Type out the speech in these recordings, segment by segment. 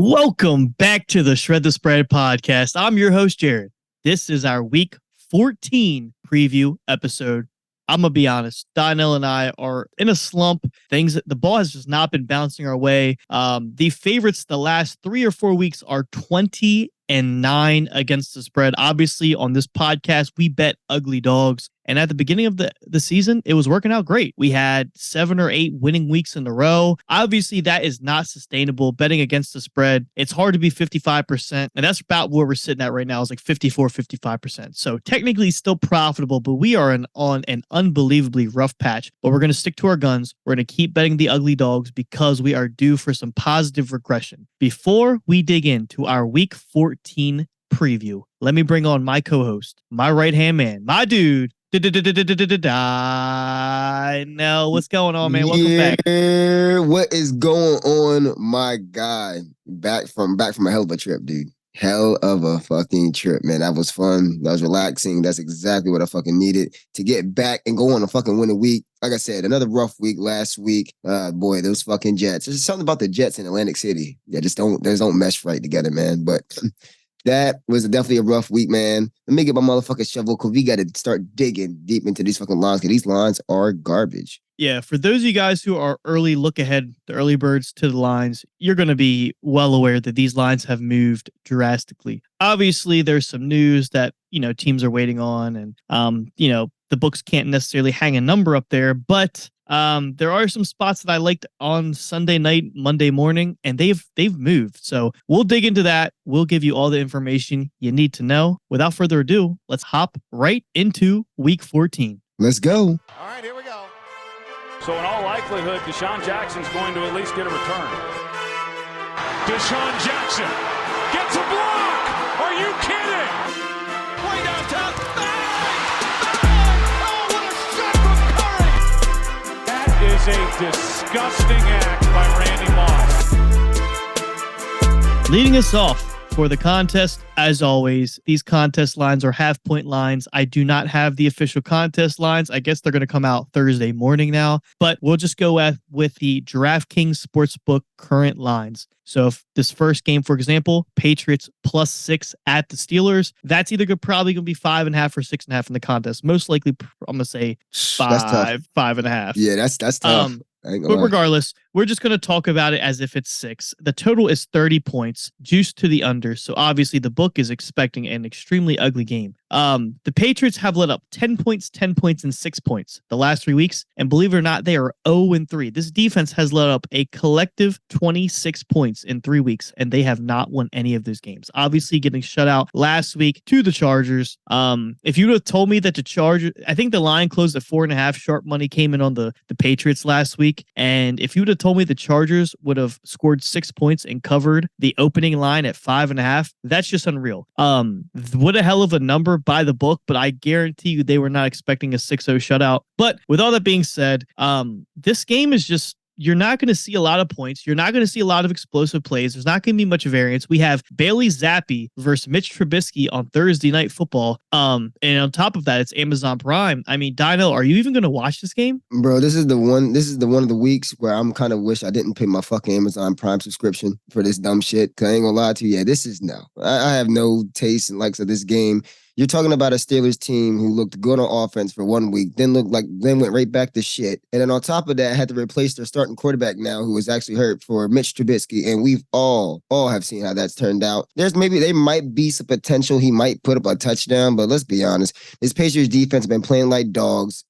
Welcome back to the Shred the Spread podcast. I'm your host, Jared. This is our week 14 preview episode. I'm going to be honest. Dynell and I are in a slump. The ball has just not been bouncing our way. The favorites the last 3 or 4 weeks are 20-9 against the spread. Obviously, on this podcast, we bet ugly dogs. And at the beginning of the season, it was working out great. We had 7 or 8 winning weeks in a row. Obviously, that is not sustainable. Betting against the spread, it's hard to be 55%. And that's about where we're sitting at right now, is like 54, 55%. So technically still profitable, but we are on an unbelievably rough patch. But we're going to stick to our guns. We're going to keep betting the ugly dogs because we are due for some positive regression. Before we dig into our week 14 preview, let me bring on my co-host, my right-hand man, my dude, Dynell, what's going on, man? Welcome back. What is going on, my guy? Back from a hell of a trip, dude. Hell of a fucking trip, man. That was fun. That was relaxing. That's exactly what I fucking needed to get back and go on a fucking winning week. Like I said, another rough week last week. Boy, those fucking Jets. There's something about the Jets in Atlantic City. They don't mesh right together, man. But that was definitely a rough week, man. Let me get my motherfucking shovel because we got to start digging deep into these fucking lines because these lines are garbage. Yeah, for those of you guys who are early look ahead, the early birds to the lines, you're going to be well aware that these lines have moved drastically. Obviously, there's some news that, teams are waiting on and, the books can't necessarily hang a number up there, but there are some spots that I liked on Sunday night, Monday morning, and they've moved. So we'll dig into that. We'll give you all the information you need to know. Without further ado, let's hop right into week 14. Let's go. All right, here we go. So in all likelihood, Deshaun Jackson's going to at least get a return. Deshaun Jackson gets a block. Are you kidding? Way downtown. Oh, what a shot from Curry. That is a disgusting act by Randy Moss. Leading us off for the contest, as always, these contest lines are half-point lines. I do not have the official contest lines. I guess they're going to come out Thursday morning now, but we'll just go with the DraftKings Sportsbook current lines. So if this first game, for example, Patriots +6 at the Steelers, that's either probably going to be 5.5 or 6.5 in the contest. Most likely, I'm going to say 5.5. Yeah, that's tough. But regardless, we're just going to talk about it as if it's 6. The total is 30 points, juiced to the under. So obviously the book is expecting an extremely ugly game. The Patriots have let up 10 points, 10 points, and 6 points the last 3 weeks. And believe it or not, they are 0-3. This defense has let up a collective 26 points in 3 weeks, and they have not won any of those games. Obviously getting shut out last week to the Chargers. If you would have told me that the Chargers, I think the line closed at 4.5. Sharp money came in on the Patriots last week. And if you would have told me the Chargers would have scored 6 points and covered the opening line at 5.5, that's just unreal. What a hell of a number by the book, but I guarantee you they were not expecting a 6-0 shutout. But with all that being said, this game is just, you're not going to see a lot of points. You're not going to see a lot of explosive plays. There's not going to be much variance. We have Bailey Zappi versus Mitch Trubisky on Thursday Night Football. And on top of that, it's Amazon Prime. I mean, Dynell, are you even going to watch this game? Bro, this is the one of the weeks where I'm kind of wish I didn't pay my fucking Amazon Prime subscription for this dumb shit. Cause I ain't gonna lie to you. Yeah, this is no. I have no taste and likes of this game. You're talking about a Steelers team who looked good on offense for 1 week, then went right back to shit. And then on top of that, had to replace their starting quarterback now, who was actually hurt, for Mitch Trubisky. And we've all have seen how that's turned out. There might be some potential he might put up a touchdown, but let's be honest. This Patriots defense has been playing like dogs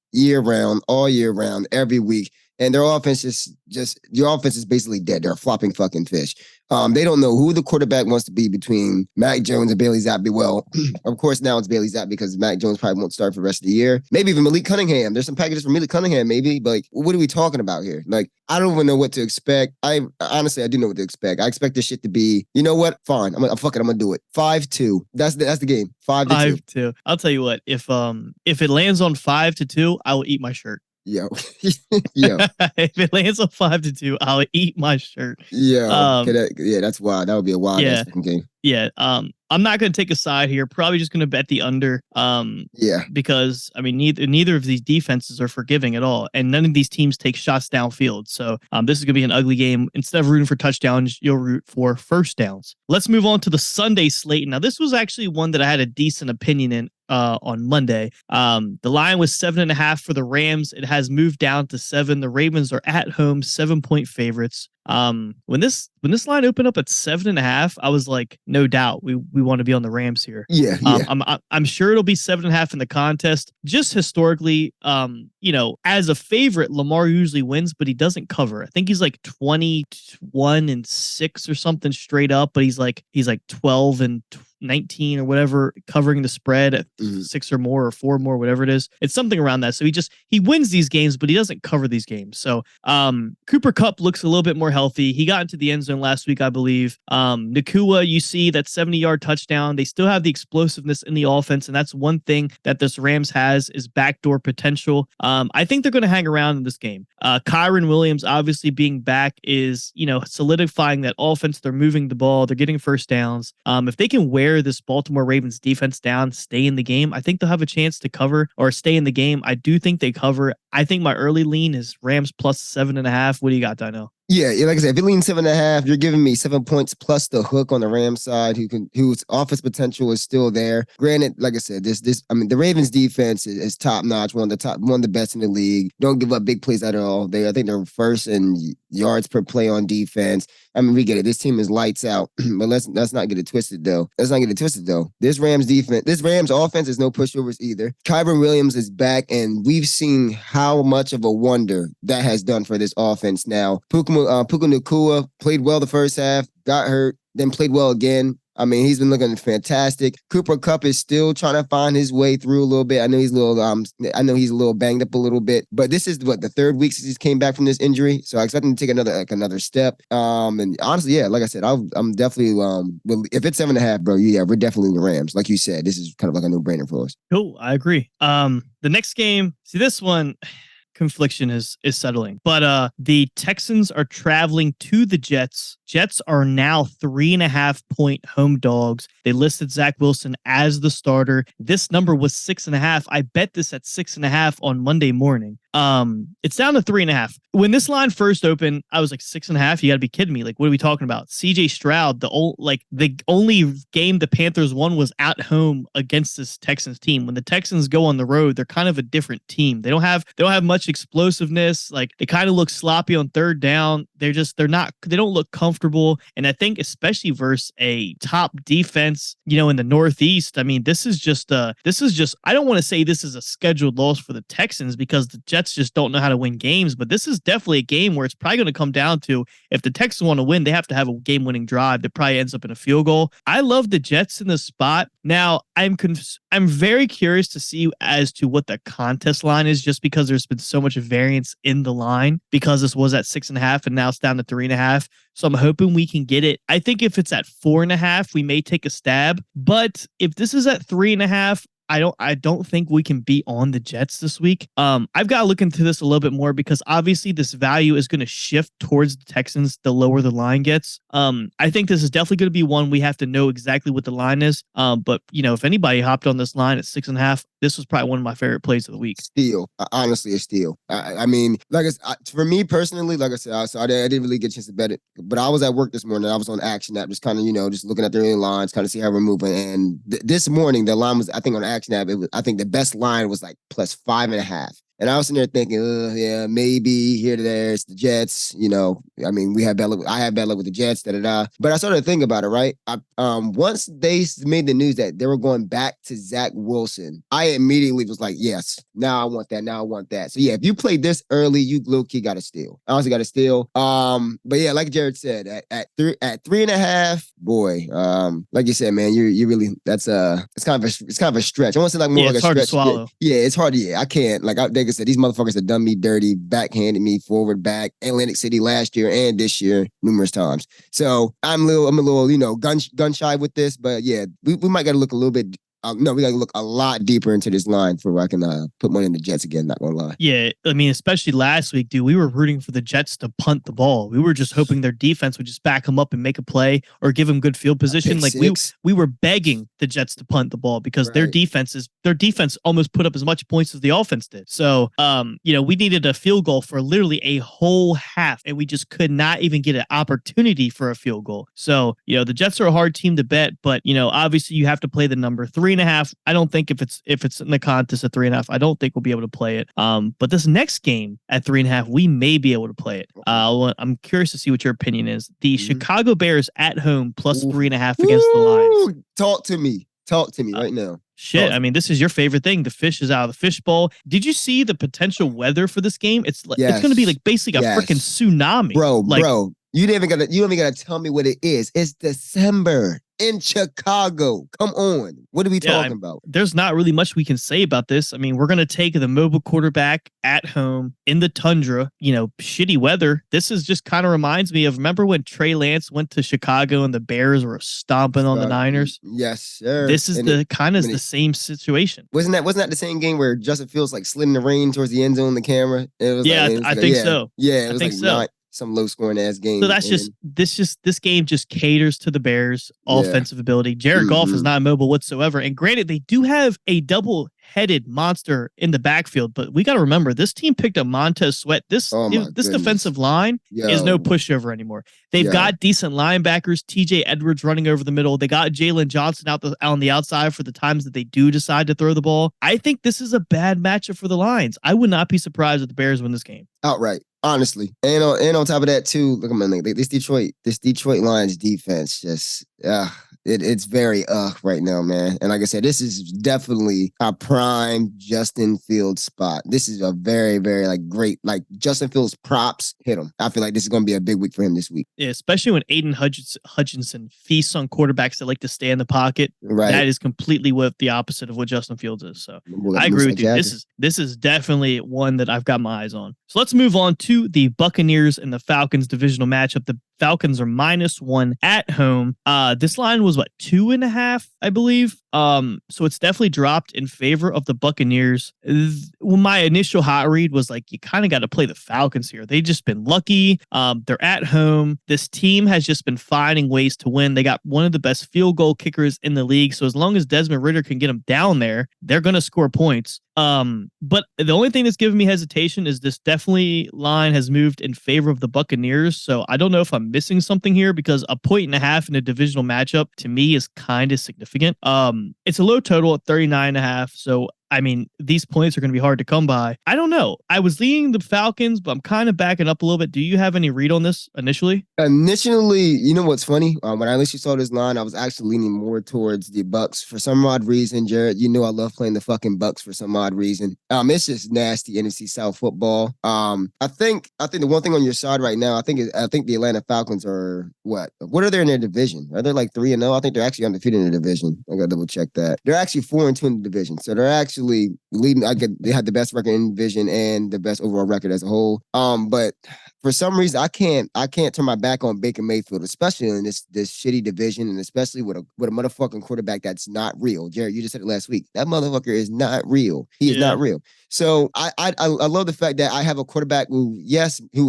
all year round, every week. And their offense your offense is basically dead. They're a flopping fucking fish. They don't know who the quarterback wants to be between Mac Jones and Bailey Zappi. Well, of course, now it's Bailey Zappi because Mac Jones probably won't start for the rest of the year. Maybe even Malik Cunningham. There's some packages for Malik Cunningham, maybe. But like, what are we talking about here? Like, I don't even know what to expect. Honestly, I do know what to expect. I expect this shit to be, you know what? Fine. I'm gonna do it. 5-2. That's the game. 5-2. 5-2. I'll tell you what. If it lands on 5-2, I will eat my shirt. Yo. If it lands on 5-2, I'll eat my shirt. Yeah. That's wild. That would be a wild ass game. Yeah. I'm not going to take a side here. Probably just going to bet the under. Because I mean, neither of these defenses are forgiving at all, and none of these teams take shots downfield. So this is going to be an ugly game. Instead of rooting for touchdowns, you'll root for first downs. Let's move on to the Sunday slate. Now, this was actually one that I had a decent opinion in. On Monday, the line was 7.5 for the Rams. It has moved down to 7. The Ravens are at home, 7-point favorites. When this line opened up at 7.5, I was like, no doubt we want to be on the Rams here. Yeah. I'm sure it'll be 7.5 in the contest. Just historically, as a favorite, Lamar usually wins, but he doesn't cover. I think he's like 21-6 or something straight up, but he's like 12-19 or whatever, covering the spread at 6 or more or 4 more, whatever it is. It's something around that. So he wins these games, but he doesn't cover these games. So Cooper Kupp looks a little bit more healthy. He got into the end zone last week, I believe. Nakua, you see that 70-yard touchdown. They still have the explosiveness in the offense, and that's one thing that this Rams has is backdoor potential. I think they're going to hang around in this game. Kyron Williams, obviously being back, is solidifying that offense. They're moving the ball. They're getting first downs. If they can wear this Baltimore Ravens defense down, stay in the game, I think they'll have a chance to cover or stay in the game. I do think they cover. I think my early lean is Rams plus 7.5. What do you got, Dynell? Yeah, like I said, if you lean 7.5, you're giving me 7 points plus the hook on the Rams side, whose offense potential is still there. Granted, like I said, the Ravens defense is top notch, one of the best in the league. Don't give up big plays at all. I think they're first in yards per play on defense. I mean, we get it. This team is lights out, but let's not get it twisted though. This Rams offense is no pushovers either. Kyron Williams is back, and we've seen how much of a wonder that has done for this offense now. Puka Nacua played well the first half, got hurt, then played well again. I mean, he's been looking fantastic. Cooper Kupp is still trying to find his way through a little bit. I know he's a little banged up a little bit, but this is the third week since he came back from this injury. So I expect him to take another step. And honestly, yeah, like I said, I'm definitely if it's 7.5, bro, yeah, we're definitely in the Rams. Like you said, this is kind of like a no-brainer for us. Cool, I agree. The next game, see this one. Confliction is settling, but the Texans are traveling to the Jets. Jets are now 3.5-point home dogs. They listed Zach Wilson as the starter. This number was 6.5. I bet this at 6.5 on Monday morning. It's down to 3.5. When this line first opened, I was like 6.5. You got to be kidding me! Like, what are we talking about? CJ Stroud, the only game the Panthers won was at home against this Texans team. When the Texans go on the road, they're kind of a different team. They don't have much explosiveness. Like, they kind of look sloppy on third down. They don't look comfortable. And I think especially versus a top defense, in the Northeast, I mean, this is just I don't want to say this is a scheduled loss for the Texans because the Jets just don't know how to win games, but this is definitely a game where it's probably going to come down to, if the Texans want to win, they have to have a game-winning drive that probably ends up in a field goal. I love the Jets in this spot. Now, I'm very curious to see as to what the contest line is, just because there's been so much variance in the line, because this was at 6.5 and now it's down to 3.5. So I'm hoping we can get it. I think if it's at 4.5, we may take a stab. But if this is at 3.5, I don't think we can be on the Jets this week. I've got to look into this a little bit more, because obviously this value is going to shift towards the Texans the lower the line gets. I think this is definitely going to be one we have to know exactly what the line is. But if anybody hopped on this line at 6.5, this was probably one of my favorite plays of the week. Steal. Honestly, a steal. I mean, for me personally, like I said, I didn't really get a chance to bet it, but I was at work this morning. I was on Action App, just kind of, just looking at their lines, kind of see how we're moving. And this morning, the line was, I think on Action App, I think the best line was like plus 5.5. And I was sitting there thinking, yeah, maybe here to there, it's the Jets. I mean, I had bad luck with the Jets, da-da-da. But I started to think about it, right? Once they made the news that they were going back to Zach Wilson, I immediately was like, yes, now I want that. So yeah, if you played this early, you low-key got to steal. I honestly got to steal. But yeah, like Jared said, at 3.5, boy, like you said, man, you really, it's kind of a stretch. I want to say like more like a stretch. It's hard to swallow. Yeah, it's hard. Yeah, I can't. Like I said, these motherfuckers have done me dirty, backhanded me forward, back, Atlantic City last year and this year numerous times. So I'm a little, gun shy with this, but yeah, we might got to look a little bit No, we got to look a lot deeper into this line before I can put money in the Jets again, not going to lie. Yeah, I mean, especially last week, dude, we were rooting for the Jets to punt the ball. We were just hoping their defense would just back them up and make a play or give them good field position. Like we were begging the Jets to punt the ball because their defense almost put up as much points as the offense did. So, we needed a field goal for literally a whole half, and we just could not even get an opportunity for a field goal. So, the Jets are a hard team to bet, but obviously you have to play the number 3.5. I don't think if it's in the contest at 3.5, I don't think we'll be able to play it. But this next game at 3.5, we may be able to play it. I'm curious to see what your opinion is. The Chicago Bears at home plus 3.5 against the Lions. Talk to me right now. Shit, I mean, this is your favorite thing. The fish is out of the fishbowl. Did you see the potential weather for this game? It's going to be like basically a freaking tsunami, bro. You don't even gotta tell me what it is. It's December in Chicago. Come on. What are we talking about? There's not really much we can say about this. I mean, we're going to take the mobile quarterback at home in the tundra, shitty weather. This is just kind of reminds me of, remember when Trey Lance went to Chicago and the Bears were stomping on the Niners? Yes, sir. This is the same situation. Wasn't that the same game where Justin Fields slid in the rain towards the end zone in the camera? I think so. Yeah, it was not some low scoring ass game. So that's this game just caters to the Bears' offensive ability. Jared Goff is not mobile whatsoever. And granted, they do have a double-headed monster in the backfield, but we got to remember this team picked up Montez Sweat. This defensive line is no pushover anymore. They've got decent linebackers, TJ Edwards running over the middle. They got Jalen Johnson out on the outside for the times that they do decide to throw the ball. I think this is a bad matchup for the Lions. I would not be surprised if the Bears win this game. Outright. Honestly, and on top of that too, look at my name. This Detroit Lions defense just it's very right now, man. And like I said, this is definitely a prime Justin Fields spot. This is a very, very great Justin Fields props hit him. I feel like this is going to be a big week for him this week. Yeah, especially when Aiden Hutchinson feasts on quarterbacks that like to stay in the pocket. Right, that is completely the opposite of what Justin Fields is. So I agree with you. This is definitely one that I've got my eyes on. So let's move on to the Buccaneers and the Falcons divisional matchup. The Falcons are -1 at home. This line was 2.5, I believe. So it's definitely dropped in favor of the Buccaneers. Well, my initial hot read was you kind of got to play the Falcons here. They've just been lucky. They're at home. This team has just been finding ways to win. They got one of the best field goal kickers in the league. So as long as Desmond Ridder can get them down there, they're going to score points. But the only thing that's giving me hesitation is this definitely line has moved in favor of the Buccaneers. So I don't know if I'm missing something here because a 1.5 in a divisional matchup to me is kind of significant. It's a low total at 39.5. So I mean, these points are going to be hard to come by. I don't know. I was leaning the Falcons, but I'm kind of backing up a little bit. Do you have any read on this initially? Initially, you know what's funny? When I initially saw this line, I was actually leaning more towards the Bucks for some odd reason. Jared, I love playing the fucking Bucks for some odd reason. It's just nasty NFC South football. I think the one thing on your side right now, I think the Atlanta Falcons are what are they in their division? Are they 3-0? I think they're actually undefeated in the division. I got to double check that. They're actually 4-2 in the division, so they're actually leading. They had the best record in the division and the best overall record as a whole. But for some reason, I can't turn my back on Baker Mayfield, especially in this shitty division, and especially with a motherfucking quarterback that's not real. Jared, you just said it last week. That motherfucker is not real. He is not real. So I love the fact that I have a quarterback who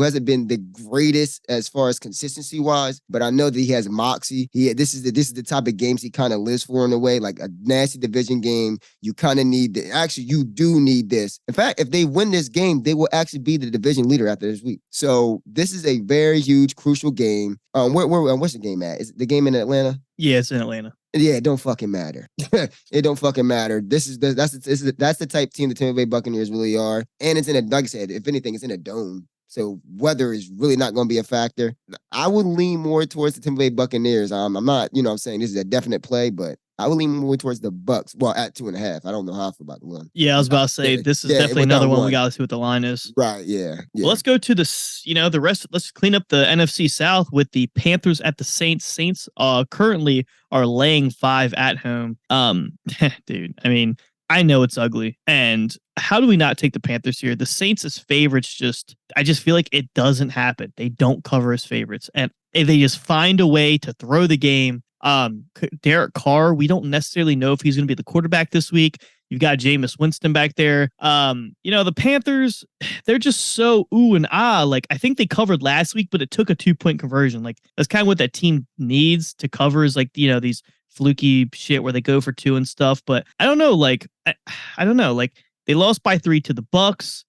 hasn't been the greatest as far as consistency wise, but I know that he has moxie. This is the type of games he kind of lives for in a way, like a nasty division game. You kind of need you do need this. In fact, if they win this game, they will actually be the division leader after this week. So this is a very huge, crucial game. What's the game at? Is the game in Atlanta? Yeah, it's in Atlanta. Yeah, it don't fucking matter. It don't fucking matter. That's the type team the Tampa Bay Buccaneers really are. And it's like I said, if anything, it's in a dome. So weather is really not going to be a factor. I would lean more towards the Tampa Bay Buccaneers. I'm not, I'm saying this is a definite play, but I would lean more towards the Bucks. Well, at 2.5. I don't know how I feel about the one. Yeah, I was about to say this is definitely another one we got to see what the line is. Right. Yeah. Well, let's go to the rest. Let's clean up the NFC South with the Panthers at the Saints. Saints currently are laying 5 at home. Dude, I mean, I know it's ugly. And how do we not take the Panthers here? The Saints as favorites I just feel like it doesn't happen. They don't cover as favorites. And if they just find a way to throw the game, Derek Carr, we don't necessarily know if he's going to be the quarterback this week. You've got Jameis Winston back there. The Panthers, they're just so ooh and ah. Like, I think they covered last week, but it took a 2-point conversion. Like, that's kind of what that team needs to cover is these fluky shit where they go for 2 and stuff. But I don't know. Like, I don't know. Like, they lost by 3 to the Bucks.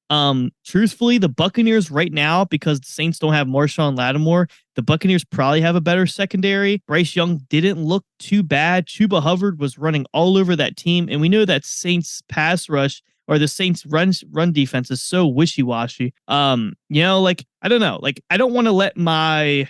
Truthfully, the Buccaneers right now, because the Saints don't have Marshawn Lattimore, the Buccaneers probably have a better secondary. Bryce Young didn't look too bad. Chuba Hubbard was running all over that team, and we know that Saints pass rush or the Saints run defense is so wishy-washy. I don't know. Like, I don't want to let my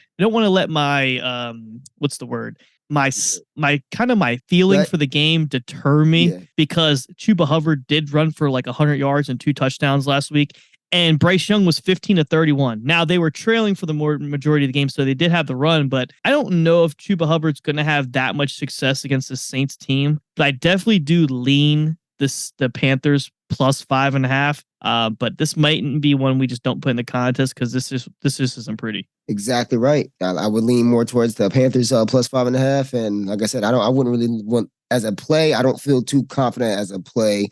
what's the word? My feeling for the game deter me because Chuba Hubbard did run for like 100 yards and 2 touchdowns last week. And Bryce Young was 15 to 31. Now they were trailing for the majority of the game, so they did have the run, but I don't know if Chuba Hubbard's going to have that much success against the Saints team. But I definitely do lean the Panthers plus 5.5. But this mightn't be one we just don't put in the contest because this just isn't pretty. Exactly right. I would lean more towards the Panthers plus 5.5. And like I said, I wouldn't really want as a play. I don't feel too confident as a play.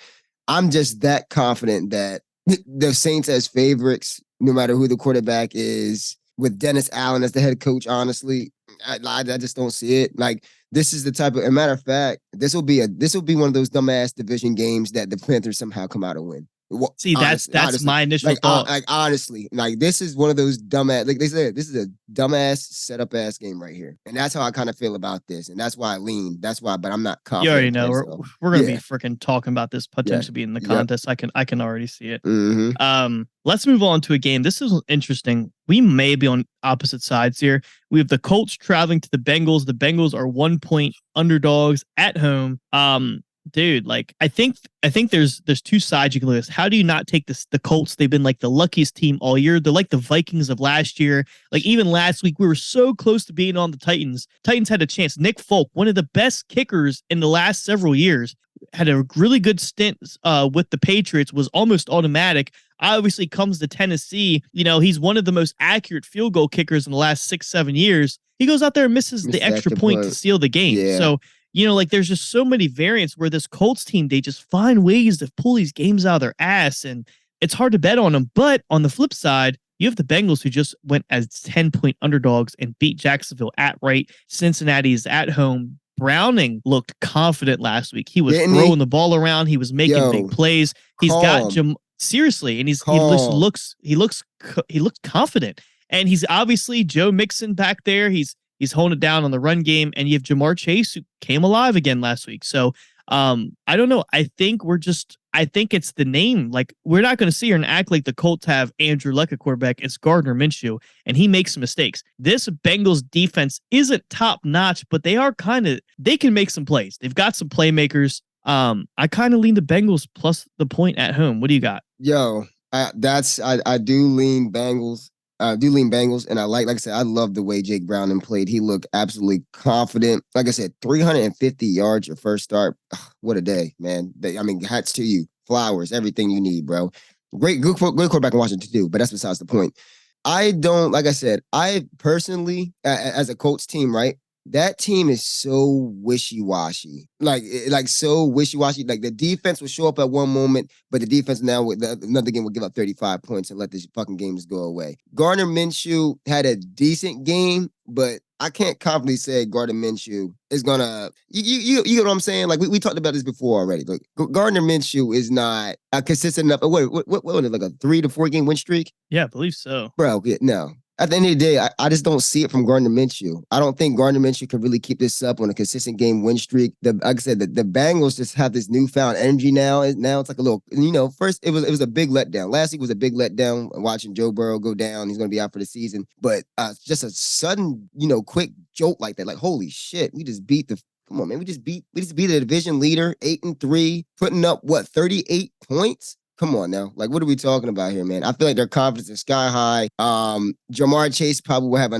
I'm just that confident that the Saints as favorites, no matter who the quarterback is, with Dennis Allen as the head coach, honestly, I just don't see it. Like, this is the type of, as a matter of fact, this will be one of those dumbass division games that the Panthers somehow come out and win. Well, see, that's my initial thought. Honestly, this is one of those dumbass, like they said, this is a dumbass setup ass game right here. And that's how I kind of feel about this. And that's why I lean. But I'm not confident. You already know we're going to be freaking talking about this potentially being in the contest. I can already see it. Mm-hmm. Let's move on to a game. This is interesting. We may be on opposite sides here. We have the Colts traveling to the Bengals. The Bengals are 1-point underdogs at home. Dude, like I think there's 2 sides you can look at. How do you not take the Colts? They've been like the luckiest team all year. They're like the Vikings of last year. Like even last week, we were so close to being on the Titans. Titans had a chance. Nick Folk, one of the best kickers in the last several years, had a really good stint with the Patriots, was almost automatic. Obviously comes to Tennessee. He's one of the most accurate field goal kickers in the last 6-7 years. He goes out there and misses the extra point to seal the game. Yeah. So, there's just so many variants where this Colts team, they just find ways to pull these games out of their ass, and it's hard to bet on them. But on the flip side, you have the Bengals who just went as 10-point underdogs and beat Jacksonville at right. Cincinnati's at home. Browning looked confident last week. He was throwing the ball around. He was making big plays. He's got seriously, and he looks confident. And he's obviously Joe Mixon back there. He's holding it down on the run game, and you have Jamar Chase who came alive again last week. So I don't know. I think it's the name. Like, we're not going to sit here and act like the Colts have Andrew Luck at quarterback. It's Gardner Minshew, and he makes mistakes. This Bengals defense isn't top notch, but they can make some plays. They've got some playmakers. I kind of lean the Bengals plus the point at home. What do you got? Yo, I do lean Bengals. And I like I said, I love the way Jake Browning played. He looked absolutely confident. Like I said, 350 yards your first start. Ugh, what a day, man. Hats to you. Flowers, everything you need, bro. Good quarterback in Washington too, but that's besides the point. I personally, as a Colts team, right? That team is so wishy-washy. Like so wishy-washy. Like, the defense will show up at one moment, but the defense now with another game will give up 35 points and let this fucking games go away. Gardner Minshew had a decent game, but I can't confidently say Gardner Minshew is gonna. You get what I'm saying? Like, we talked about this before already. Like, Gardner Minshew is not consistent enough. What was it, like a 3 to 4 game win streak? Yeah, I believe so. Bro, no. At the end of the day, I just don't see it from Gardner Minshew. I don't think Gardner Minshew can really keep this up on a consistent game win streak. Like I said, the Bengals just have this newfound energy now. Now it's like a little, first it was a big letdown. Last week was a big letdown watching Joe Burrow go down. He's going to be out for the season. But just a sudden, quick jolt like that. Like, holy shit, we just beat come on, man. We just beat the division leader, 8-3, putting up 38 points? Come on now. Like, what are we talking about here, man? I feel like their confidence is sky high. Jamar Chase probably will have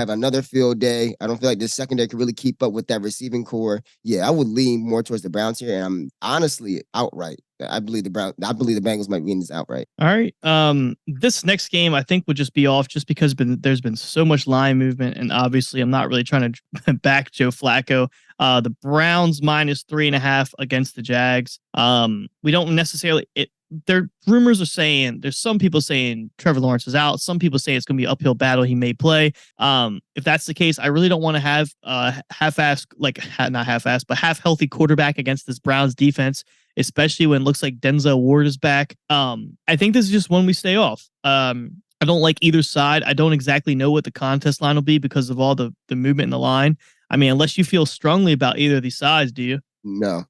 another field day. I don't feel like this secondary can really keep up with that receiving core. Yeah, I would lean more towards the Browns here, and I'm honestly outright. I believe the Bengals might win this outright. All right. This next game I think would just be off just because there's been so much line movement, and obviously I'm not really trying to back Joe Flacco. The Browns -3.5 against the Jags. We don't necessarily rumors are saying there's some people saying Trevor Lawrence is out. Some people say it's going to be an uphill battle. He may play. If that's the case, I really don't want to have not half-assed, but half healthy quarterback against this Browns defense, especially when it looks like Denzel Ward is back. I think this is just one we stay off. I don't like either side. I don't exactly know what the contest line will be because of all the movement in the line. I mean, unless you feel strongly about either of these sides, do you? No.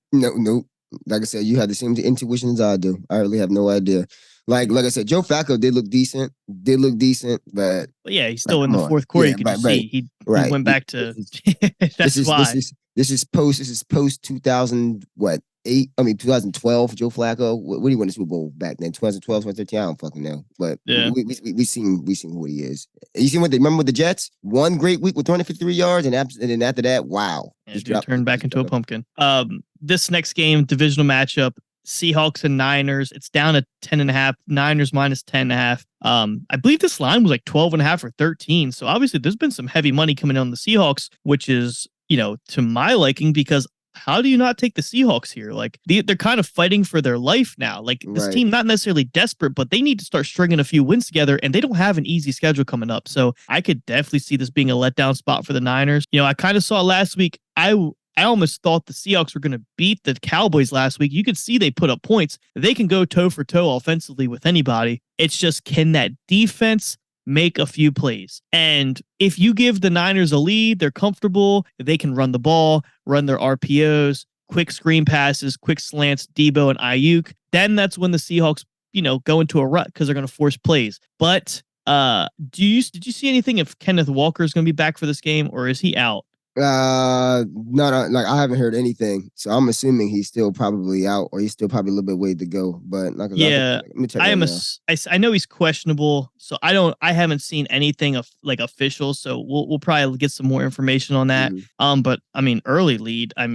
Like I said, you have the same intuition as I do. I really have no idea. Like I said, Joe Flacco did look decent, but yeah, he's still in the fourth quarter. Yeah, you can see he went back to. That's why. This is post 2008. I mean 2012. Joe Flacco. What do you win the Super Bowl back then? 2012, 2013. I don't fucking know. But yeah, we seen who he is. You seen remember with the Jets? One great week with 253 yards, and then after that, wow, dude turned back into a pumpkin. This next game, divisional matchup. Seahawks and Niners. It's down to 10.5. Niners -10.5. I believe this line was like 12.5 or 13. So obviously there's been some heavy money coming in on the Seahawks, which is, to my liking, because how do you not take the Seahawks here? Like they're kind of fighting for their life now. Like this team, not necessarily desperate, but they need to start stringing a few wins together, and they don't have an easy schedule coming up. So I could definitely see this being a letdown spot for the Niners. I kind of saw last week. I almost thought the Seahawks were going to beat the Cowboys last week. You could see they put up points. They can go toe for toe offensively with anybody. It's just, can that defense make a few plays? And if you give the Niners a lead, they're comfortable. They can run the ball, run their RPOs, quick screen passes, quick slants, Debo and Ayuk. Then that's when the Seahawks, go into a rut because they're going to force plays. But did you see anything if Kenneth Walker is going to be back for this game, or is he out? Not like I haven't heard anything, so I'm assuming he's still probably out, or he's still probably a little bit way to go. But like, yeah, I know he's questionable, so I haven't seen anything of like official, so we'll probably get some more information on that. But I mean, early lean. I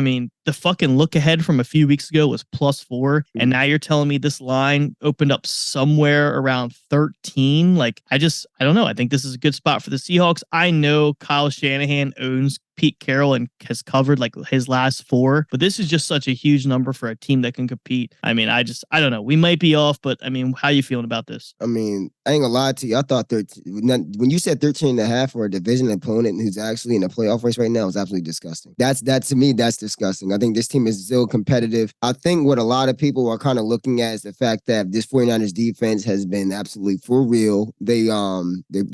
mean, the fucking look ahead from a few weeks ago was +4, and now you're telling me this line opened up somewhere around 13. Like, I don't know. I think this is a good spot for the Seahawks. I know Kyle Shanahan owns Pete Carroll and has covered like his last 4, but this is just such a huge number for a team that can compete. I mean, I don't know. We might be off, but I mean, how you feeling about this? I mean, I ain't gonna lie to you. I thought 13, when you said 13.5 for a division opponent who's actually in a playoff race right now is absolutely disgusting. That to me, that's disgusting. I think this team is still competitive. I think what a lot of people are kind of looking at is the fact that this 49ers defense has been absolutely for real. They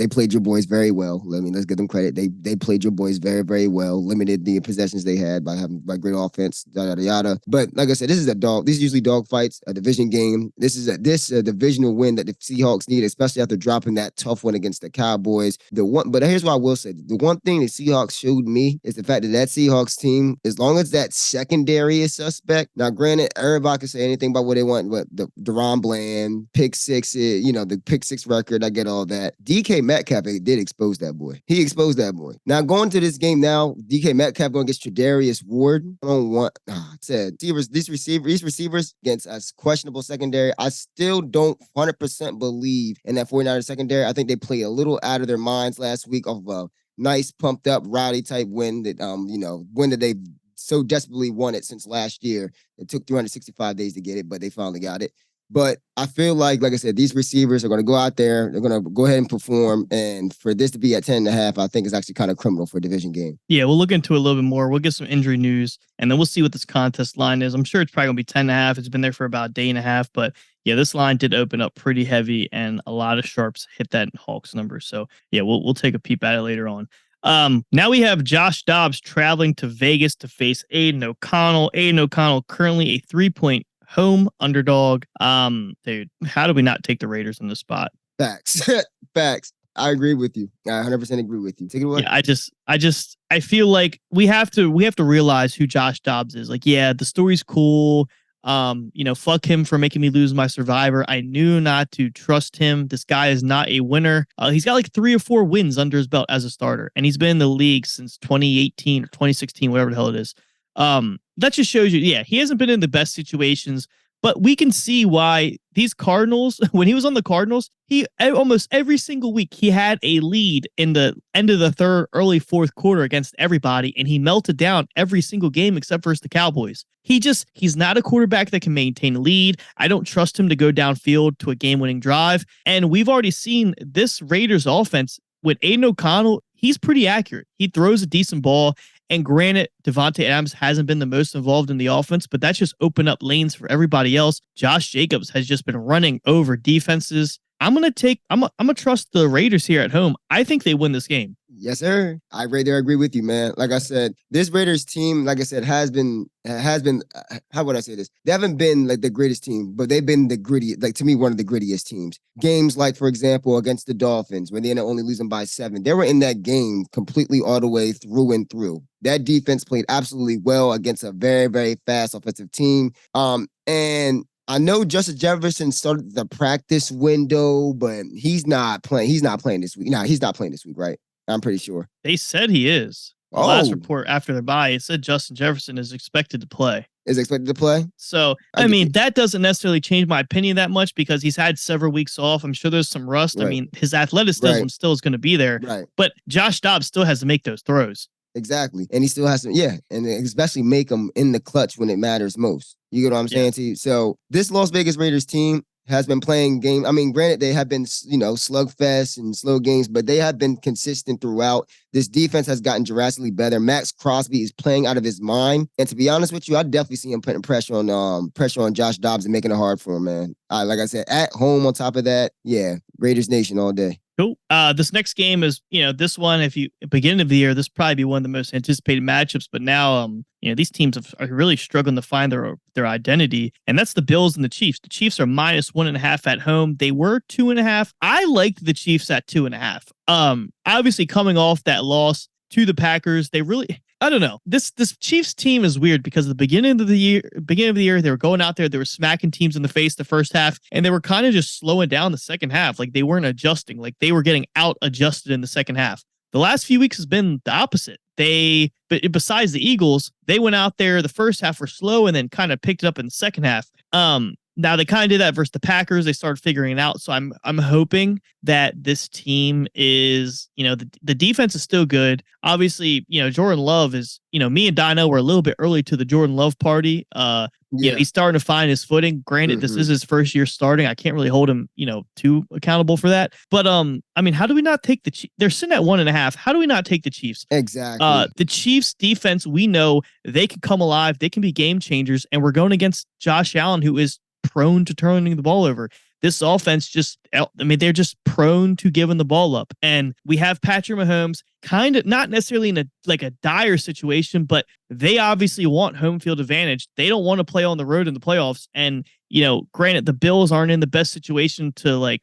played your boys very well. Let's give them credit. They played your boys very, very well, limited the possessions they had by great offense, yada yada. But like I said, this is usually dog fights, a division game. This is a divisional win that the Seahawks need, especially after dropping that tough one against the Cowboys. But here's what I will say: the one thing the Seahawks showed me is the fact that Seahawks team, as long as that secondary is suspect. Now, granted, everybody can say anything about what they want, but the Deron Bland pick six, the pick 6 record, I get all that. DK Metcalf did expose that boy. He exposed that boy. Now going to this game now, DK Metcalf going against Tre'Davious Ward. I don't want. These receivers against a questionable secondary. I still don't 100% believe in that 49ers secondary. I think they played a little out of their minds last week off of a nice pumped up rowdy type win that win that they so desperately wanted since last year. It took 365 days to get it, but they finally got it. But I feel like I said, these receivers are going to go out there. They're going to go ahead and perform. And for this to be at 10.5, I think is actually kind of criminal for a division game. Yeah, we'll look into it a little bit more. We'll get some injury news, and then we'll see what this contest line is. I'm sure it's probably going to be 10.5. It's been there for about a day and a half. But yeah, this line did open up pretty heavy, and a lot of sharps hit that Hawks number. So yeah, we'll take a peep at it later on. Now we have Josh Dobbs traveling to Vegas to face Aiden O'Connell. Aiden O'Connell currently a 3-point home underdog. Dude, how do we not take the Raiders in this spot? Facts. I agree with you. I 100% agree with you. Take it away. Yeah, I feel like we have to realize who Josh Dobbs is. Like, yeah, the story's cool. Fuck him for making me lose my survivor. I knew not to trust him. This guy is not a winner. He's got like 3 or 4 wins under his belt as a starter, and he's been in the league since 2018 or 2016, whatever the hell it is. That just shows you, yeah, he hasn't been in the best situations. But we can see why these Cardinals, when he was on the Cardinals, he almost every single week he had a lead in the end of the third, early fourth quarter against everybody, and he melted down every single game except versus the Cowboys. He's not a quarterback that can maintain a lead. I don't trust him to go downfield to a game-winning drive. And we've already seen this Raiders offense with Aiden O'Connell. He's pretty accurate. He throws a decent ball. And granted, Devontae Adams hasn't been the most involved in the offense, but that's just opened up lanes for everybody else. Josh Jacobs has just been running over defenses. I'm gonna trust the Raiders here at home. I think they win this game. Yes, sir. I right there agree with you, man. Like I said, this Raiders team, like I said, has been. How would I say this? They haven't been like the greatest team, but they've been the grittiest. Like to me, one of the grittiest teams. Games like, for example, against the Dolphins, when they ended up only losing by 7, they were in that game completely all the way through and through. That defense played absolutely well against a very, very fast offensive team. And I know Justin Jefferson started the practice window, but he's not playing. He's not playing this week. Nah, he's not playing this week, right? I'm pretty sure. They said he is. The last report after their bye, it said Justin Jefferson is expected to play. Is expected to play? So, I mean, that doesn't necessarily change my opinion that much because he's had several weeks off. I'm sure there's some rust. Right. I mean, his athleticism still is going to be there. Right. But Josh Dobbs still has to make those throws. Exactly. And he still has to, and especially make them in the clutch when it matters most. You get what I'm saying to you? So this Las Vegas Raiders team has been playing game. I mean, granted, they have been, slugfest and slow games, but they have been consistent throughout. This defense has gotten drastically better. Max Crosby is playing out of his mind. And to be honest with you, I definitely see him putting pressure on Josh Dobbs and making it hard for him, man. Like I said, at home on top of that, Raiders Nation all day. Cool. This next game is, this one, if you beginning of the year, this probably be one of the most anticipated matchups. But now, these teams are really struggling to find their identity, and that's the Bills and the Chiefs. The Chiefs are -1.5 at home. They were 2.5. I liked the Chiefs at 2.5. Obviously coming off that loss to the Packers, they really. I don't know. This Chiefs team is weird because at the beginning of the year, they were going out there, they were smacking teams in the face the first half, and they were kind of just slowing down the second half. Like they weren't adjusting. Like they were getting out adjusted in the second half. The last few weeks has been the opposite. But besides the Eagles, they went out there, the first half were slow and then kind of picked it up in the second half. Now they kind of did that versus the Packers. They started figuring it out. So I'm hoping that this team is, the defense is still good. Obviously, Jordan Love is, me and Dynell were a little bit early to the Jordan Love party. He's starting to find his footing. Granted, this is his first year starting. I can't really hold him, too accountable for that. But I mean, how do we not take the Chiefs? They're sitting at 1.5. How do we not take the Chiefs? Exactly. The Chiefs defense, we know they can come alive. They can be game changers. And we're going against Josh Allen, who is prone to turning the ball over. This offense they're just prone to giving the ball up. And we have Patrick Mahomes kind of not necessarily in a dire situation, but they obviously want home field advantage. They don't want to play on the road in the playoffs. And, granted, the Bills aren't in the best situation to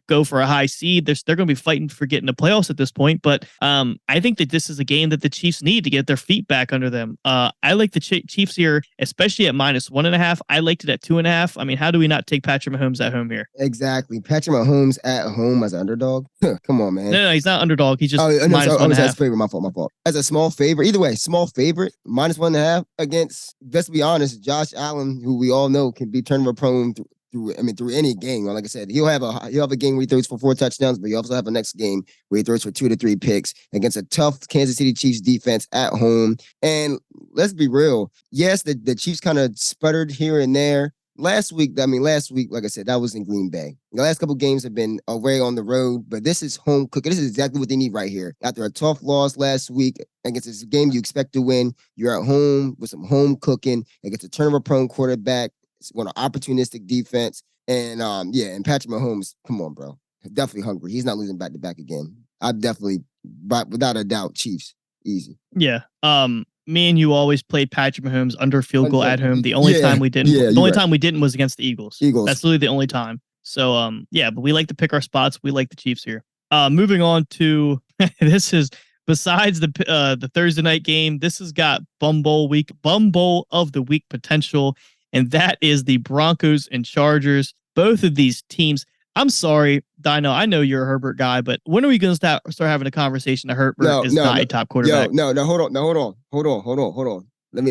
go for a high seed. They're going to be fighting for getting the playoffs at this point. But I think that this is a game that the Chiefs need to get their feet back under them. I like the Chiefs here, especially at -1.5. I liked it at 2.5. I mean, how do we not take Patrick Mahomes at home here? Exactly. Patrick Mahomes at home as an underdog. Come on, man. No, he's not underdog. He's just -1.5. That's favorite. My fault. As a small favorite. Either way, small favorite, -1.5 against, let's be honest, Josh Allen, who we all know can be turnover prone through any game. Like I said, he'll have a game where he throws for 4 touchdowns, but he also have a next game where he throws for 2 to 3 picks against a tough Kansas City Chiefs defense at home. And let's be real. Yes, the Chiefs kind of sputtered here and there. Last week, like I said, that was in Green Bay. The last couple games have been away on the road, but this is home cooking. This is exactly what they need right here. After a tough loss last week against this game you expect to win, you're at home with some home cooking against a turnover-prone quarterback. It's one of opportunistic defense. And and Patrick Mahomes, come on, bro. Definitely hungry. He's not losing back-to-back again. But without a doubt, Chiefs. Easy. Yeah. Me and you always played Patrick Mahomes under field goal at home. The only time we didn't, time we didn't was against the Eagles. That's literally the only time. So, but we like to pick our spots. We like the Chiefs here. Moving on to, this is, besides the Thursday night game, this has got Bum Bowl of the week potential. and that is the Broncos and Chargers. Both of these teams. I'm sorry, Dino. I know you're a Herbert guy, but when are we going to start having a conversation that Herbert is not a top quarterback? No. Hold on. I'm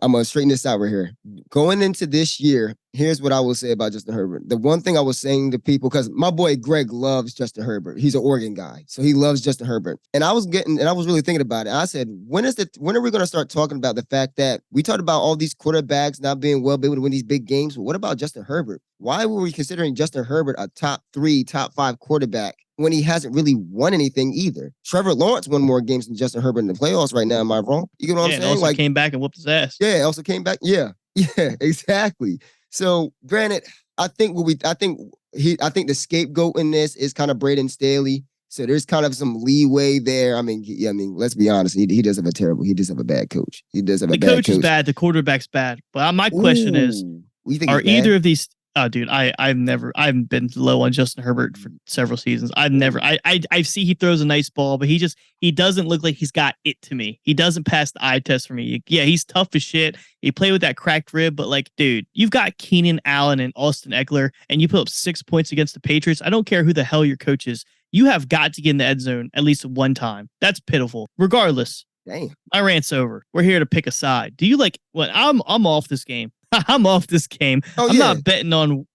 gonna straighten this out right here. Going into this year, here's what I will say about Justin Herbert. The one thing I was saying to people, because my boy Greg loves Justin Herbert. He's an Oregon guy, so he loves Justin Herbert. And I was really thinking about it. I said, when are we gonna start talking about the fact that we talked about all these quarterbacks not being well able to win these big games? But what about Justin Herbert? Why were we considering Justin Herbert a top 3, top 5 quarterback when he hasn't really won anything either? Trevor Lawrence won more games than Justin Herbert in the playoffs right now. Am I wrong? You know what I'm saying? And also came back and whooped his ass. Yeah, also came back. Yeah, exactly. So, granted, I think the scapegoat in this is kind of Braden Staley. So there's kind of some leeway there. I mean, let's be honest. He does have a bad coach. The coach is bad. The quarterback's bad. But my question is, are either of these? Oh, dude, I haven't been low on Justin Herbert for several seasons. I see he throws a nice ball, but he doesn't look like he's got it to me. He doesn't pass the eye test for me. Yeah, he's tough as shit. He played with that cracked rib, but like, dude, you've got Keenan Allen and Austin Eckler, and you put up 6 points against the Patriots. I don't care who the hell your coach is. You have got to get in the end zone at least one time. That's pitiful. Regardless, damn, my rant's over. We're here to pick a side. Do you like what? I'm off this game. I'm off this game. I'm not betting on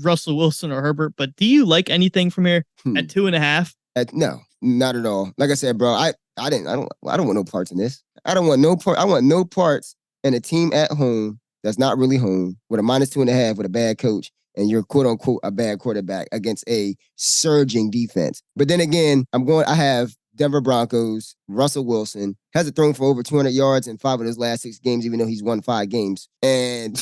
Russell Wilson or Herbert, but do you like anything from here at 2.5? No, not at all. Like I said, bro, I don't want no parts in this. I don't want no part. I want no parts in a team at home that's not really home with a -2.5 with a bad coach and you're quote unquote a bad quarterback against a surging defense. But then again, I have Denver Broncos, Russell Wilson, hasn't thrown for over 200 yards in 5 of his last 6 games, even though he's won 5 games. And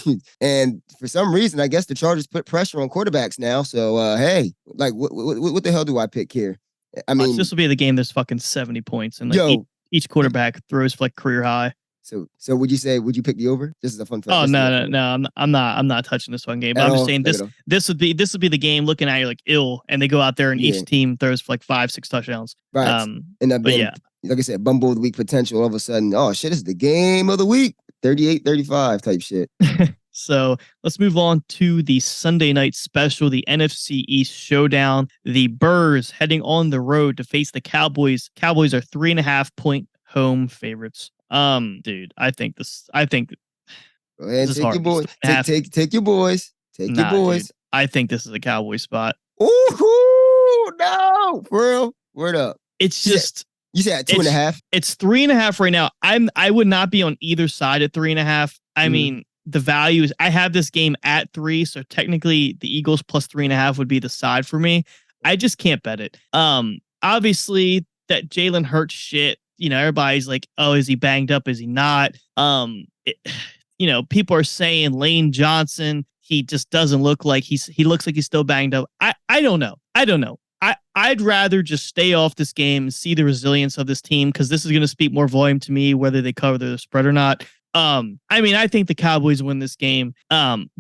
for some reason, I guess the Chargers put pressure on quarterbacks now. So, hey, like, what the hell do I pick here? I mean, this will be the game that's fucking 70 points. And like each quarterback throws for like career high. So would you pick the over? This is a fun fact. Oh, no. I'm not touching this one game. But I'm just saying this would be the game looking at you like ill, and they go out there and each team throws for like 5-6 touchdowns. Right. Like I said, Bumble of the Week potential. All of a sudden, oh shit, this is the game of the week. 38-35 type shit. So let's move on to the Sunday night special, the NFC East showdown. The Burrs heading on the road to face the Cowboys. Cowboys are 3.5-point home favorites. Dude, I think Go ahead, take your boys. Take your boys. Take your boys. Dude, I think this is a Cowboy spot. Ooh, no, for real. Word up. It's just you said 2.5. It's 3.5 right now. I would not be on either side at 3.5. I mean, the value is I have this game at 3, so technically the Eagles plus 3.5 would be the side for me. I just can't bet it. Obviously that Jalen Hurts shit. Everybody's like, oh, is he banged up? Is he not? People are saying Lane Johnson, he just doesn't look like he looks like he's still banged up. I don't know. I'd rather just stay off this game and see the resilience of this team because this is going to speak more volume to me, whether they cover the spread or not. I think the Cowboys win this game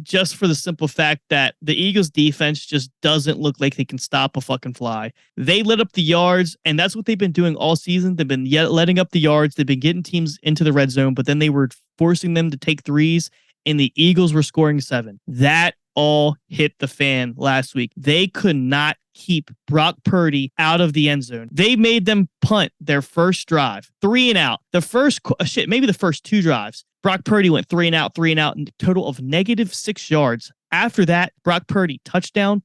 just for the simple fact that the Eagles defense just doesn't look like they can stop a fucking fly. They lit up the yards, and that's what they've been doing all season. They've been letting up the yards. They've been getting teams into the red zone, but then they were forcing them to take threes, and the Eagles were scoring 7. That all hit the fan last week. They could not keep Brock Purdy out of the end zone. They made them punt their first drive, 3 and out. The first maybe the first 2 drives. Brock Purdy went 3 and out, and a total of -6 yards. After that, Brock Purdy touchdown.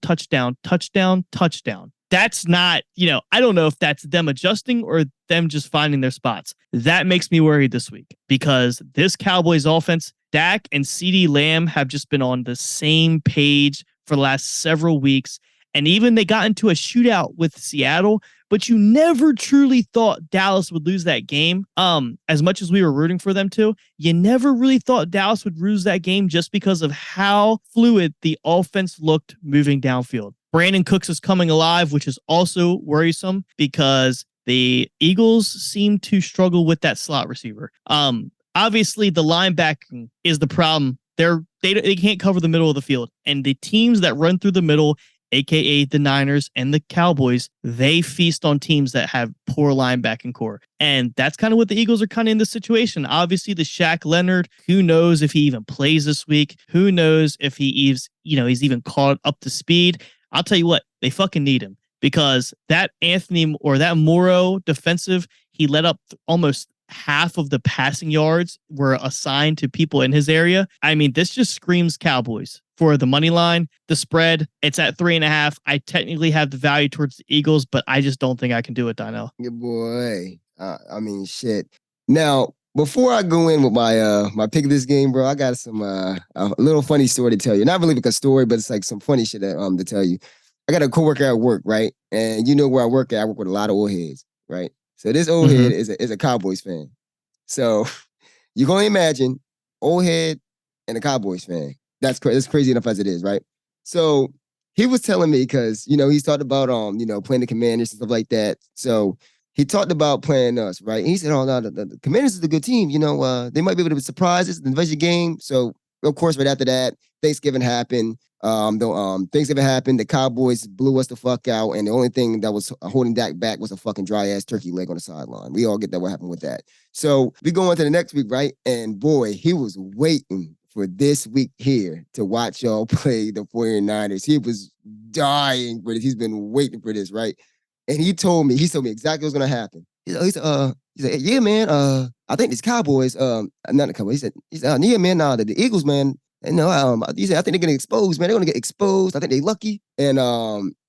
That's not, I don't know if that's them adjusting or them just finding their spots. That makes me worried this week because this Cowboys offense, Dak and CeeDee Lamb have just been on the same page for the last several weeks. And even they got into a shootout with Seattle, but you never truly thought Dallas would lose that game. As much as we were rooting for them to, you never really thought Dallas would lose that game just because of how fluid the offense looked moving downfield. Brandon Cooks is coming alive, which is also worrisome because the Eagles seem to struggle with that slot receiver. Obviously, the linebacking is the problem. They can't cover the middle of the field, and the teams that run through the middle aka the Niners and the Cowboys, they feast on teams that have poor linebacking core. And that's kind of what the Eagles are kind of in this situation. Obviously, the Shaq Leonard, who knows if he even plays this week? Who knows if he's even caught up to speed? I'll tell you what, they fucking need him because that Anthony or that Morrow defensive, he let up almost half of the passing yards were assigned to people in his area. I mean, this just screams Cowboys. For the money line, the spread, it's at 3.5. I technically have the value towards the Eagles, but I just don't think I can do it, Dynell. Good boy. Shit. Now, before I go in with my pick of this game, bro, I got some a little funny story to tell you. Not really like a story, but it's like some funny shit to tell you. I got a coworker at work, right? And you know where I work at. I work with a lot of old heads, right? So this old head is a Cowboys fan. So you can only imagine old head and a Cowboys fan. That's crazy enough as it is, right? So he was telling me because he's talked about playing the Commanders and stuff like that. So he talked about playing us, right? And he said, "Oh no, the Commanders is a good team. They might be able to surprise us in the division game." So of course, right after that, Thanksgiving happened. Thanksgiving happened. The Cowboys blew us the fuck out, and the only thing that was holding Dak back was a fucking dry ass turkey leg on the sideline. We all get that what happened with that. So we go on to the next week, right? And boy, he was waiting for this week here to watch y'all play the 49ers. He was dying for this. He's been waiting for this, right? And he told me exactly what's gonna happen. He said, yeah, man, I think these Cowboys, not the Cowboys. He said, yeah, man, the Eagles, man. And he said, I think they're gonna get exposed, man. They're gonna get exposed. I think they're lucky. And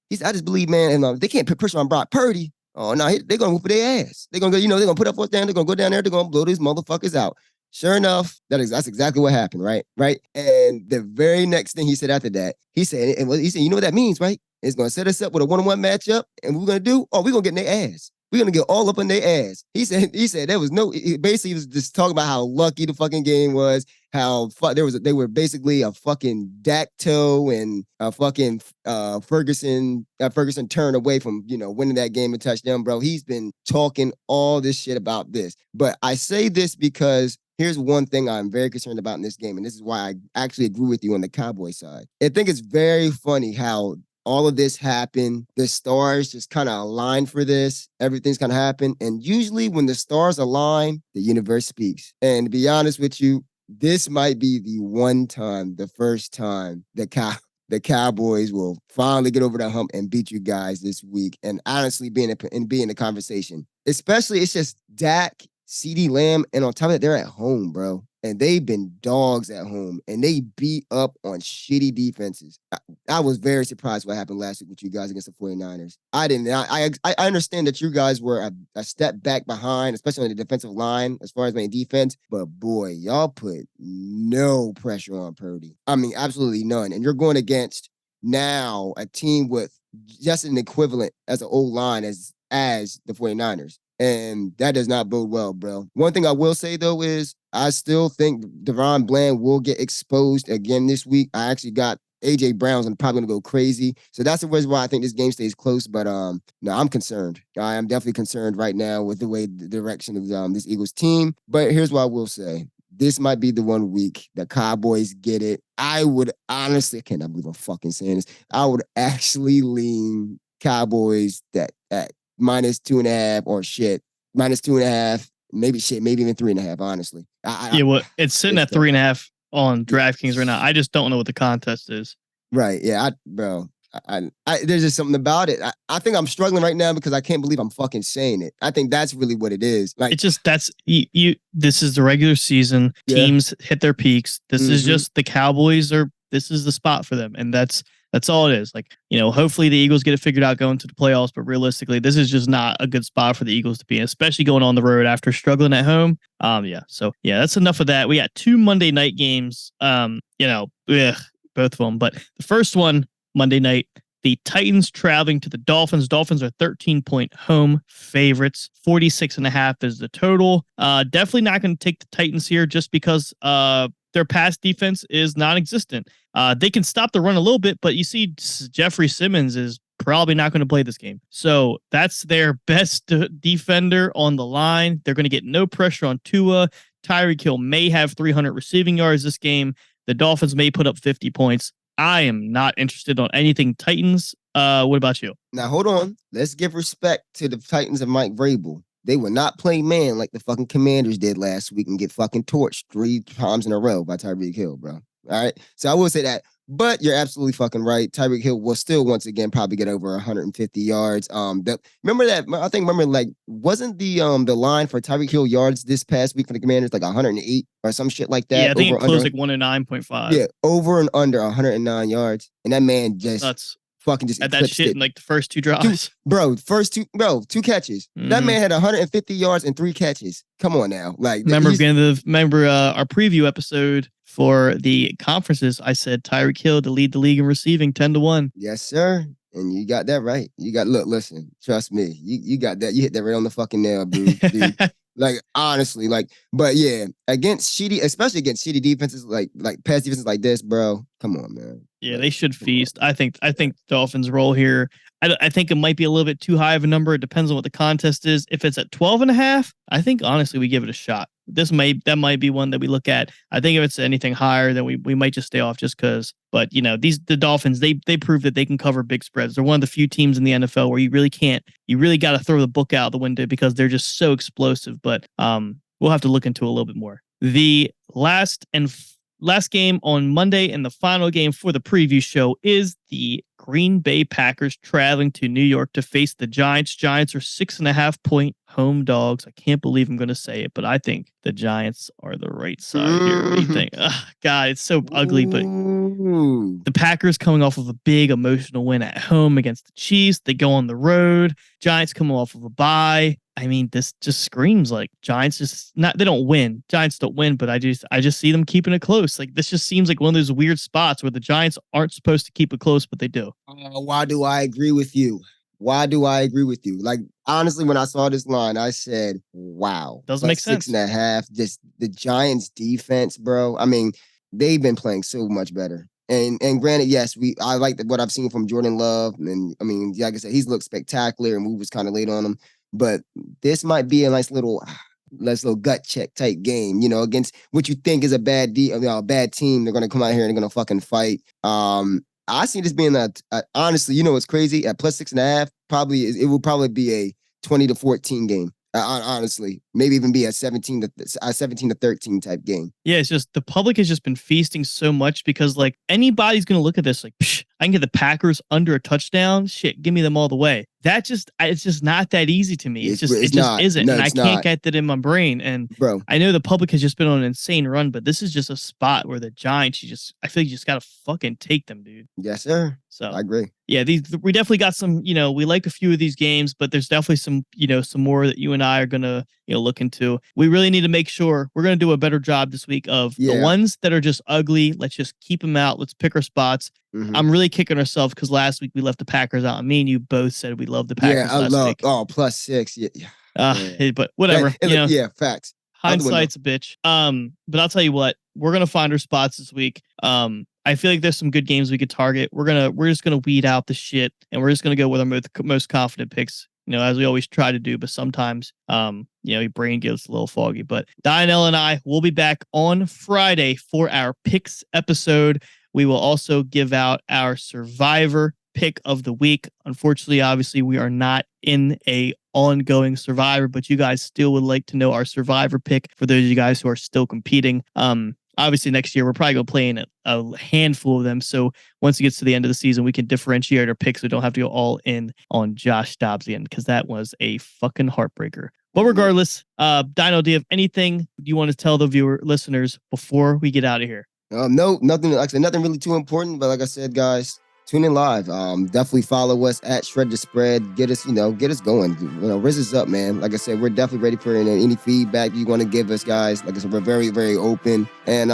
he said, I just believe, man, and they can't put pressure on Brock Purdy. Oh no, they're gonna whoop their ass. They're gonna go, they're gonna put up fourth down. They're gonna go down there. They're gonna blow these motherfuckers out. Sure enough, that's exactly what happened, right? Right. And the very next thing he said after that, he said, you know what that means, right? It's gonna set us up with a 1-on-1 matchup, and what we're gonna do? Oh, we're gonna get in their ass. We're gonna get all up in their ass. He said there was basically he was just talking about how lucky the fucking game was, how they were basically a fucking Dak toe and a fucking Ferguson turn away from winning that game and touchdown, bro. He's been talking all this shit about this, but I say this because here's one thing I'm very concerned about in this game, and this is why I actually agree with you on the Cowboy side. I think it's very funny how all of this happened. The stars just kind of align for this. Everything's kind of happened. And usually when the stars align, the universe speaks. And to be honest with you, this might be the first time the Cowboys will finally get over the hump and beat you guys this week. And honestly, be in the conversation. Especially, it's just Dak, CeeDee Lamb, and on top of that, they're at home, bro. And they've been dogs at home, and they beat up on shitty defenses. I was very surprised what happened last week with you guys against the 49ers. I understand that you guys were a step back behind, especially on the defensive line as far as playing defense. But boy, y'all put no pressure on Purdy. I mean, absolutely none. And you're going against now a team with just an equivalent as an old line as the 49ers. And that does not bode well, bro. One thing I will say, though, is I still think Deron Bland will get exposed again this week. I actually got A.J. Brown's and probably going to go crazy. So that's the reason why I think this game stays close. But no, I'm concerned. I am definitely concerned right now with the direction of this Eagles team. But here's what I will say. This might be the 1 week the Cowboys get it. I would honestly, I cannot believe I'm fucking saying this. I would actually lean Cowboys at -2.5 or -2.5, maybe even 3.5, honestly. It's sitting at 3.5 on DraftKings right now. I just don't know what the contest is. Right. Yeah, there's just something about it. I think I'm struggling right now because I can't believe I'm fucking saying it. I think that's really what it is. Like, it's just this is the regular season. Yeah. Teams hit their peaks. This is just the Cowboys this is the spot for them. And that's all it is. Like, hopefully the Eagles get it figured out going to the playoffs, but realistically, this is just not a good spot for the Eagles to be in, especially going on the road after struggling at home. So that's enough of that. We got 2 Monday night games, both of them. But the first one, Monday night, the Titans traveling to the Dolphins. Dolphins are 13-point home favorites. 46.5 is the total. Definitely not going to take the Titans here just because their pass defense is non-existent. They can stop the run a little bit, but you see Jeffrey Simmons is probably not going to play this game. So that's their best defender on the line. They're going to get no pressure on Tua. Tyreek Hill may have 300 receiving yards this game. The Dolphins may put up 50 points. I am not interested on anything Titans. What about you? Now, hold on. Let's give respect to the Titans of Mike Vrabel. They will not play man like the fucking Commanders did last week and get fucking torched 3 times in a row by Tyreek Hill, bro. All right? So I will say that. But you're absolutely fucking right. Tyreek Hill will still, once again, probably get over 150 yards. Remember, wasn't the line for Tyreek Hill yards this past week for the Commanders like 108 or some shit like that? Yeah, I think it closed like 109.5. Yeah, over and under 109 yards. And that man just... Nuts. Fucking just at that shit it. in like the first 2 drives. Two catches. Mm-hmm. That man had 150 yards and 3 catches. Come on now. Like remember our preview episode for the conferences, I said Tyreek Hill to lead the league in receiving 10-1. Yes, sir. And you got that right. Listen, trust me. You got that. You hit that right on the fucking nail, dude. Like, honestly, but yeah, especially against shitty defenses, like pass defenses like this, bro. Come on, man. Yeah, they should feast. I think Dolphins roll here. I think it might be a little bit too high of a number. It depends on what the contest is. If it's at 12.5, I think honestly we give it a shot. That might be one that we look at. I think if it's anything higher, then we might just stay off just because. But the Dolphins, they prove that they can cover big spreads. They're one of the few teams in the NFL where you really can't. You really got to throw the book out the window because they're just so explosive. But we'll have to look into it a little bit more. The last game on Monday and the final game for the preview show is the Green Bay Packers traveling to New York to face the Giants. Giants are 6.5-point home dogs. I can't believe I'm going to say it, but I think the Giants are the right side here. What do you think? God, it's so ugly, but the Packers coming off of a big emotional win at home against the Chiefs. They go on the road. Giants coming off of a bye. I mean, this just screams like Giants they don't win. Giants don't win, but I just see them keeping it close. Like this just seems like one of those weird spots where the Giants aren't supposed to keep it close, but they do. Why do I agree with you? Like, honestly, when I saw this line, I said, wow. Doesn't make sense. 6.5. Just the Giants defense, bro. I mean, they've been playing so much better. And granted, yes, I like what I've seen from Jordan Love. And I mean, like I said, he's looked spectacular and we was kind of late on him. But this might be a nice little gut check type game, against what you think is a bad team. They're going to come out here and they're going to fucking fight. I see this being honestly, what's crazy? At plus 6.5, it will probably be a 20-14 game. Honestly, maybe even be a 17 to 13 type game. Yeah, it's just the public has just been feasting so much because like anybody's gonna look at this like, I can get the Packers under a touchdown. Shit, give me them all the way. It's just not that easy to me. It just isn't, no, and I can't get that in my brain. And bro, I know the public has just been on an insane run, but this is just a spot where the Giants, I feel like you just gotta fucking take them, dude. Yes, sir. So I agree. Yeah, we definitely got some. We like a few of these games, but there's definitely some more that you and I are gonna look into. We really need to make sure we're gonna do a better job this week of the ones that are just ugly. Let's just keep them out. Let's pick our spots. Mm-hmm. I'm really kicking ourselves because last week we left the Packers out. Me and you both said we love the Packers. Yeah, last week. Plus 6. Yeah. But whatever. Facts. Hindsight's a bitch. But I'll tell you what, we're gonna find our spots this week. I feel like there's some good games we could target. We're just gonna weed out the shit, and we're just gonna go with our most confident picks. As we always try to do, but sometimes, your brain gets a little foggy. But Dynell and I will be back on Friday for our picks episode. We will also give out our Survivor pick of the week. Unfortunately, obviously, we are not in a ongoing Survivor, but you guys still would like to know our Survivor pick for those of you guys who are still competing. Obviously, next year, we're probably going to play in a handful of them. So once it gets to the end of the season, we can differentiate our picks. We don't have to go all in on Josh Dobbs again because that was a fucking heartbreaker. But regardless, Dynell, do you have anything you want to tell the listeners before we get out of here? No, nothing. Like I said, nothing really too important. But like I said, guys, tune in live. Definitely follow us at Shred the Spread. Get us going. Riz is up, man. Like I said, we're definitely ready for any feedback you want to give us, guys. Like I said, we're very, very open. And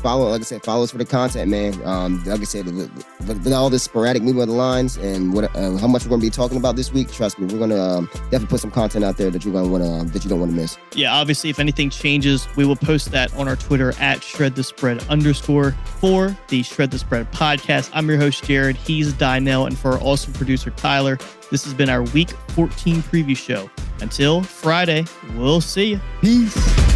follow us for the content, man. Like I said, with all this sporadic movement of the lines and how much we're going to be talking about this week, trust me, we're going to definitely put some content out there that you don't want to miss. Yeah, obviously, if anything changes, we will post that on our Twitter at @ShredTheSpread_ for the Shred the Spread podcast. I'm your host, Jared. He's Dynell, and for our awesome producer, Tyler, this has been our Week 14 preview show. Until Friday, we'll see you. Peace.